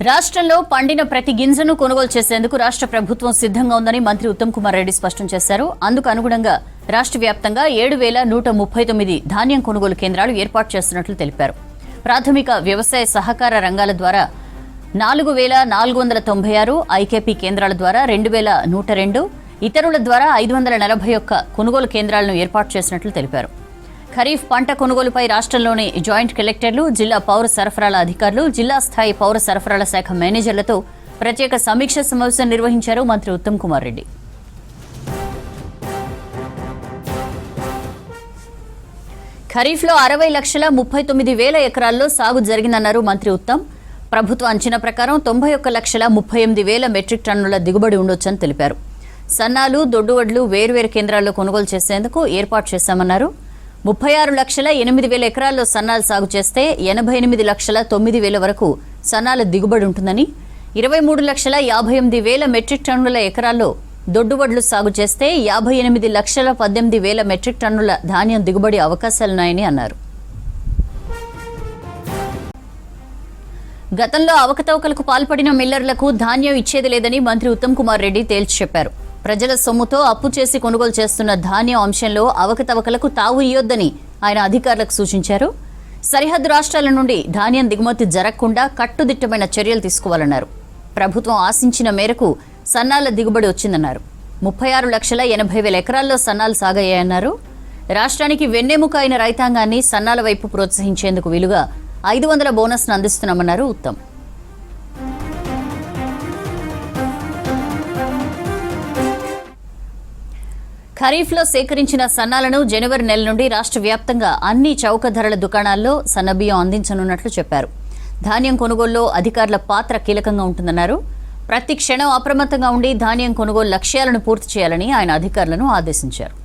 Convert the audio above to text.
రాష్ట్రంలో పండిన ప్రతి గింజను కొనుగోలు చేసేందుకు రాష్ట్ర ప్రభుత్వం సిద్ధంగా ఉందని మంత్రి ఉత్తమ్ కుమార్ రెడ్డి స్పష్టం చేశారు. అందుకు అనుగుణంగా రాష్ట్ర వ్యాప్తంగా 7,139 ధాన్యం కొనుగోలు కేంద్రాలు ఏర్పాటు చేస్తున్నట్లు తెలిపారు. ప్రాథమిక వ్యవసాయ సహకార రంగాల ద్వారా 4,496, ఐకేపీ కేంద్రాల ద్వారా 2,102, ఇతరుల ద్వారా 541 కొనుగోలు కేంద్రాలను ఏర్పాటు చేసినట్లు తెలిపారు. ఖరీఫ్ పంట కొనుగోలుపై రాష్ట్రంలోని జాయింట్ కలెక్టర్లు, జిల్లా పౌర సరఫరాల అధికారులు, జిల్లా స్థాయి పౌర సరఫరాల శాఖ మేనేజర్లతో ప్రత్యేక సమీక్ష సమావేశం నిర్వహించారు మంత్రి ఉత్తమ్ కుమార్ రెడ్డి. ఖరీఫ్లో 60,39,000 ఎకరాల్లో సాగు జరిగిందన్నారు మంత్రి ఉత్తమ్. ప్రభుత్వ అంచనా ప్రకారం 91,38,000 మెట్రిక్ టన్నుల దిగుబడి ఉండొచ్చని తెలిపారు. సన్నాలు, దొడ్డువడ్లు వేర్వేరు కేంద్రాల్లో కొనుగోలు చేసేందుకు ఏర్పాటు చేశామన్నారు. 36,08,000 ఎకరాల్లో సన్నాలు సాగు చేస్తే 88,09,000 వరకు సన్నాల దిగుబడి ఉంటుందని, 23,58,000 మెట్రిక్ టన్నుల ఎకరాల్లో దొడ్డువడ్లు సాగు చేస్తే 58,18,000 మెట్రిక్ టన్నుల ధాన్యం దిగుబడి అవకాశాలున్నాయని అన్నారు. గతంలో అవకతవకలకు పాల్పడిన మిల్లర్లకు ధాన్యం ఇచ్చేది లేదని మంత్రి ఉత్తమ్ కుమార్ రెడ్డి తేల్చి చెప్పారు. ప్రజల సొమ్ముతో అప్పు చేసి కొనుగోలు చేస్తున్న ధాన్యం అంశంలో అవకతవకలకు తావు ఇయ్యొద్దని ఆయన అధికారులకు సూచించారు. సరిహద్దు రాష్ట్రాల నుండి ధాన్యం దిగుమతి జరగకుండా కట్టుదిట్టమైన చర్యలు తీసుకోవాలన్నారు. ప్రభుత్వం ఆశించిన మేరకు సన్నాల దిగుబడి వచ్చిందన్నారు. 36,80,000 ఎకరాల్లో సన్నాలు సాగయ్యాయన్నారు. రాష్ట్రానికి వెన్నెముక అయిన రైతాంగాన్ని సన్నాల వైపు ప్రోత్సహించేందుకు వీలుగా 500 బోనస్ను అందిస్తున్నామన్నారు ఉత్తమ్. ఖరీఫ్లో సేకరించిన సన్నాలను జనవరి నెల నుండి రాష్ట్ర వ్యాప్తంగా అన్ని చౌక ధరల దుకాణాల్లో సన్నబియ్యం అందించనున్నట్లు చెప్పారు. ధాన్యం కొనుగోలులో అధికారుల పాత్ర కీలకంగా ఉంటుందన్నారు. ప్రతి క్షణం అప్రమత్తంగా ఉండి ధాన్యం కొనుగోలు లక్ష్యాలను పూర్తి చేయాలని ఆయన అధికారులను ఆదేశించారు.